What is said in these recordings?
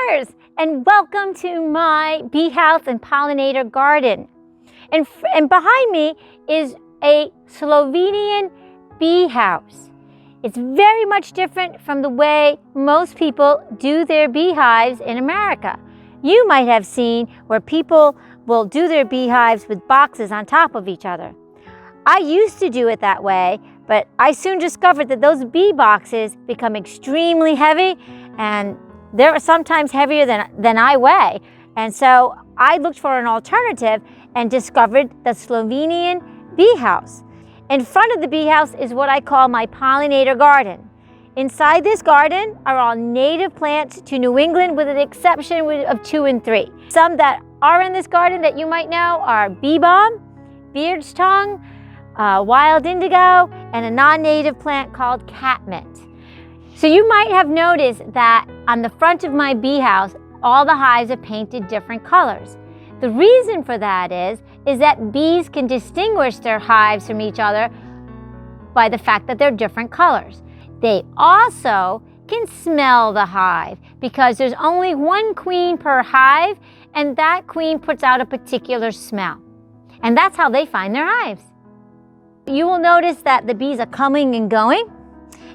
Pollinators, and welcome to my bee house and pollinator garden. And behind me is a Slovenian bee house. It's very much different from the way most people do their beehives in America. You might have seen where people will do their beehives with boxes on top of each other. I used to do it that way, but I soon discovered that those bee boxes become extremely heavy, and they're sometimes heavier than I weigh. And so I looked for an alternative and discovered the Slovenian bee house. In front of the bee house is what I call my pollinator garden. Inside this garden are all native plants to New England, with an exception of 2 and 3. Some that are in this garden that you might know are bee balm, beard's tongue, wild indigo, and a non-native plant called catmint. So you might have noticed that on the front of my bee house, all the hives are painted different colors. The reason for that is that bees can distinguish their hives from each other by the fact that they're different colors. They also can smell the hive because there's only one queen per hive, and that queen puts out a particular smell. And that's how they find their hives. You will notice that the bees are coming and going.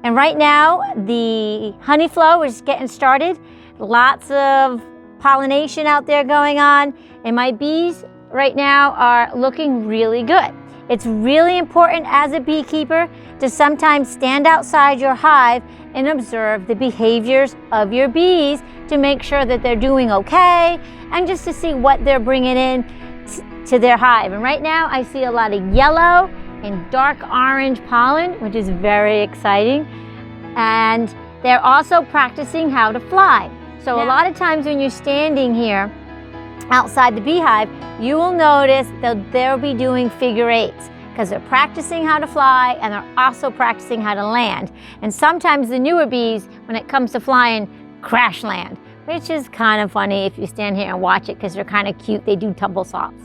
And right now, the honey flow is getting started. Lots of pollination out there going on. And my bees right now are looking really good. It's really important as a beekeeper to sometimes stand outside your hive and observe the behaviors of your bees to make sure that they're doing okay, and just to see what they're bringing in to their hive. And right now, I see a lot of yellow and dark orange pollen, which is very exciting. And they're also practicing how to fly. So a lot of times when you're standing here outside the beehive, you will notice that they'll be doing figure eights because they're practicing how to fly, and they're also practicing how to land. And sometimes the newer bees, when it comes to flying, crash land, which is kind of funny if you stand here and watch it because they're kind of cute. They do tumble salts.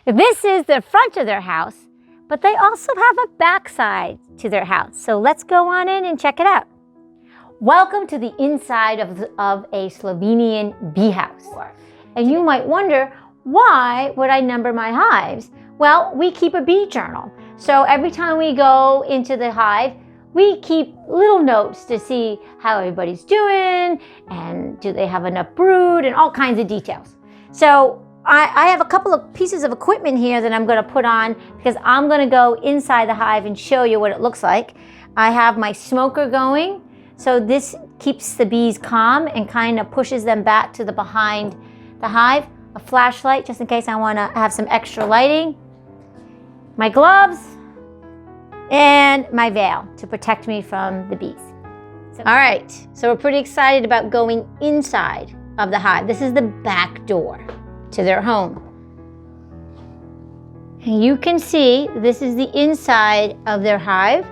This is the front of their house, but they also have a backside to their house. So let's go on in and check it out. Welcome to the inside of a Slovenian bee house. And you might wonder, why would I number my hives? Well, we keep a bee journal. So every time we go into the hive, we keep little notes to see how everybody's doing, and do they have enough brood, and all kinds of details. So I have a couple of pieces of equipment here that I'm going to put on because I'm going to go inside the hive and show you what it looks like. I have my smoker going, so this keeps the bees calm and kind of pushes them back to the behind the hive. A flashlight just in case I want to have some extra lighting. My gloves, and my veil to protect me from the bees. All right, so we're pretty excited about going inside of the hive. This is the back door to their home. And you can see this is the inside of their hive.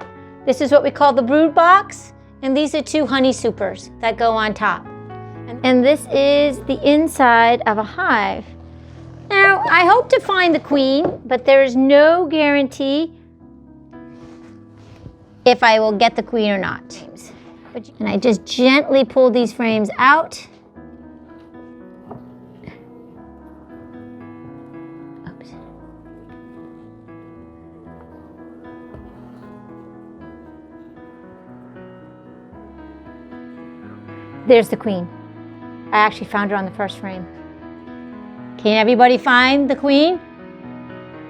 This is what we call the brood box, and these are 2 honey supers that go on top. And this is the inside of a hive. Now, I hope to find the queen, but there is no guarantee if I will get the queen or not. And I just gently pull these frames out. Oops. There's the queen. I actually found her on the first frame. Can everybody find the queen?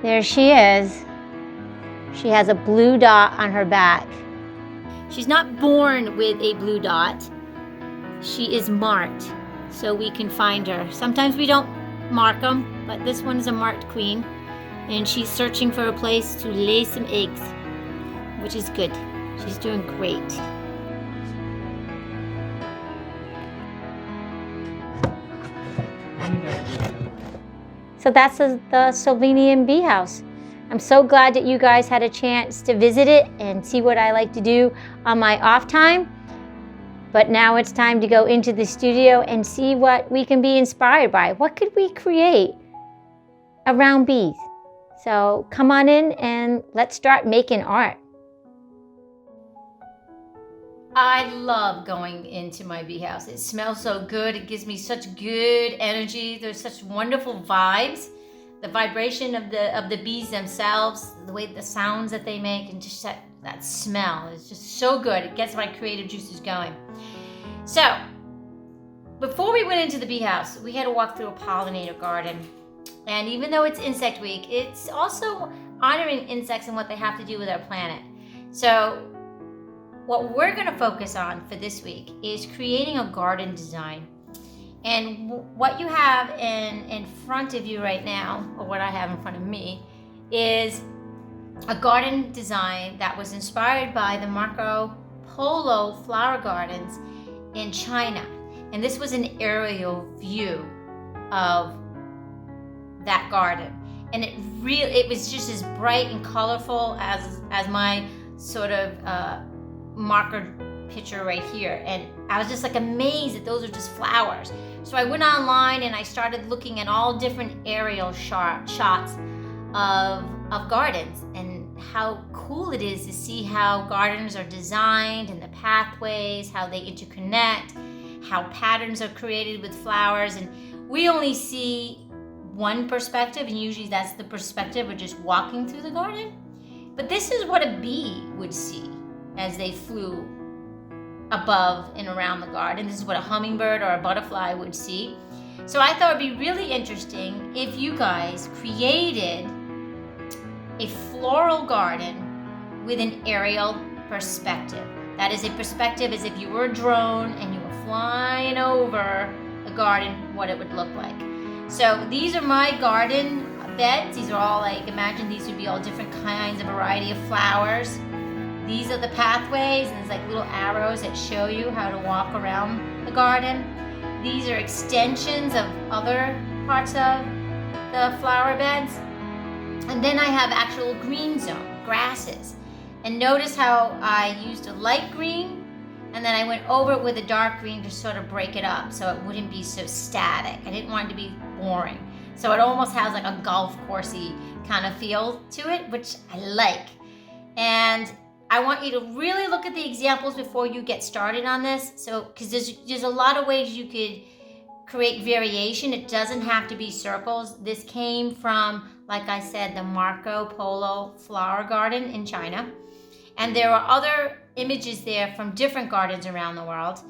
There she is. She has a blue dot on her back. She's not born with a blue dot. She is marked, so we can find her. Sometimes we don't mark them, but this one is a marked queen, and she's searching for a place to lay some eggs, which is good. She's doing great. So that's the Slovenian bee house. I'm so glad that you guys had a chance to visit it and see what I like to do on my off time. But now it's time to go into the studio and see what we can be inspired by. What could we create around bees? So come on in and let's start making art. I love going into my bee house. It smells so good. It gives me such good energy. There's such wonderful vibes. The vibration of the bees themselves, the way the sounds that they make, and just that smell is just so good. It gets my creative juices going. So, before we went into the bee house, we had to walk through a pollinator garden. And even though it's insect week, it's also honoring insects and what they have to do with our planet. So, what we're going to focus on for this week is creating a garden design. And what you have in front of you right now, or what I have in front of me, is a garden design that was inspired by the Marco Polo flower gardens in China. And this was an aerial view of that garden. And it was just as bright and colorful as my sort of marker picture right here. And I was just like amazed that those are just flowers. So I went online and I started looking at all different aerial shots of gardens, and how cool it is to see how gardens are designed and the pathways, how they interconnect, how patterns are created with flowers. And we only see one perspective, and usually that's the perspective of just walking through the garden. But this is what a bee would see as they flew above and around the garden. This is what a hummingbird or a butterfly would see. So I thought it'd be really interesting if you guys created a floral garden with an aerial perspective. That is a perspective as if you were a drone and you were flying over the garden, what it would look like. So these are my garden beds. These are all, like, imagine these would be all different kinds of variety of flowers. These are the pathways, and there's like little arrows that show you how to walk around the garden. These are extensions of other parts of the flower beds. And then I have actual green zone, grasses. And notice how I used a light green, and then I went over it with a dark green to sort of break it up so it wouldn't be so static. I didn't want it to be boring. So it almost has like a golf coursey kind of feel to it, which I like. And I want you to really look at the examples before you get started on this. So, because there's a lot of ways you could create variation. It doesn't have to be circles. This came from, like I said, the Marco Polo flower garden in China. And there are other images there from different gardens around the world.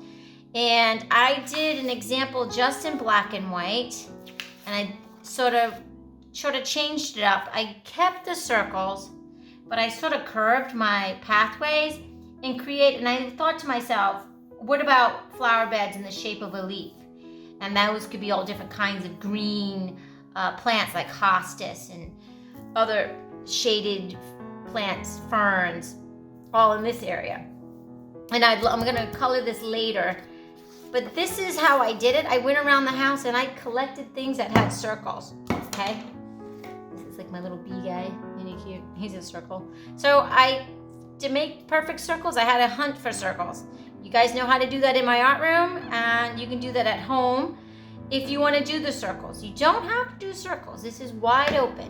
And I did an example just in black and white. And I sort of changed it up. I kept the circles, but I sort of curved my pathways and I thought to myself, what about flower beds in the shape of a leaf? And those could be all different kinds of green plants like hostas and other shaded plants, ferns, all in this area. And I'm gonna color this later, but this is how I did it. I went around the house and I collected things that had circles, okay? This is like my little bee guy, really cute. He's a circle. So to make perfect circles, I had to hunt for circles. You guys know how to do that in my art room, and you can do that at home if you want to do the circles. You don't have to do circles. This is wide open.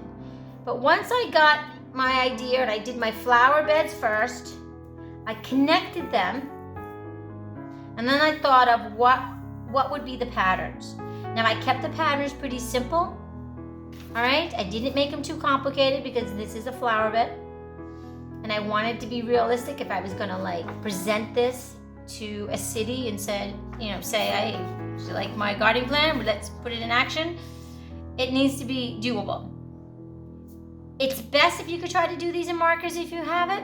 But once I got my idea and I did my flower beds first, I connected them, and then I thought of what would be the patterns. Now I kept the patterns pretty simple. All right, I didn't make them too complicated because this is a flower bed, and I wanted to be realistic. If I was gonna like present this to a city and say I like my gardening plan, but let's put it in action, it needs to be doable. It's best if you could try to do these in markers if you have it.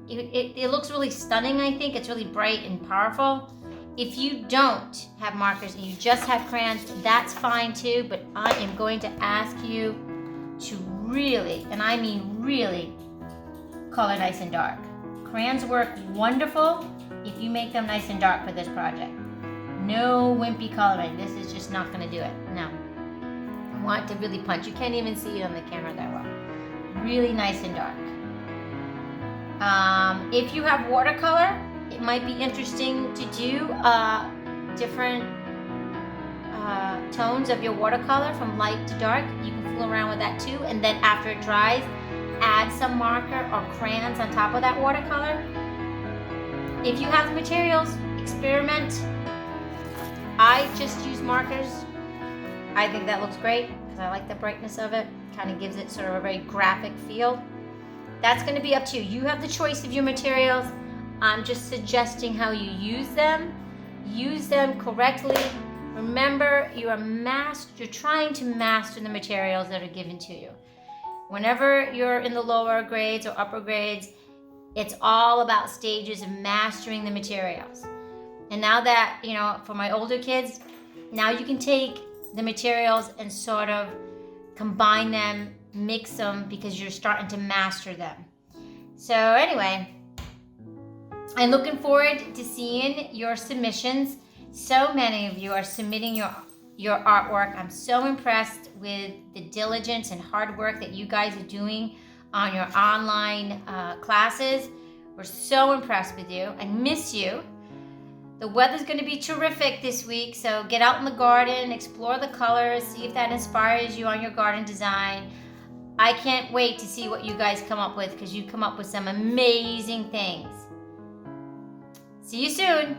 It looks really stunning, I think. It's really bright and powerful. If you don't have markers and you just have crayons, that's fine too, but I am going to ask you to really, and I mean really, color nice and dark. Crayons work wonderful if you make them nice and dark for this project. No wimpy coloring. This is just not gonna do it, no. I want to really punch. You can't even see it on the camera that well. Really nice and dark. If you have watercolor, it might be interesting to do different tones of your watercolor from light to dark. You can fool around with that too, and then after it dries, add some marker or crayons on top of that watercolor. If you have the materials, experiment. I just use markers. I think that looks great because I like the brightness of it. Kind of gives it sort of a very graphic feel. That's going to be up to you. You have the choice of your materials. I'm just suggesting how you use them. Use them correctly. Remember, you're trying to master the materials that are given to you. Whenever you're in the lower grades or upper grades, it's all about stages of mastering the materials. And now that, for my older kids, now you can take the materials and sort of combine them, mix them, because you're starting to master them. So anyway, I'm looking forward to seeing your submissions. So many of you are submitting your artwork. I'm so impressed with the diligence and hard work that you guys are doing on your online classes. We're so impressed with you. I miss you. The weather's going to be terrific this week, so get out in the garden, explore the colors, see if that inspires you on your garden design. I can't wait to see what you guys come up with, because you come up with some amazing things. See you soon.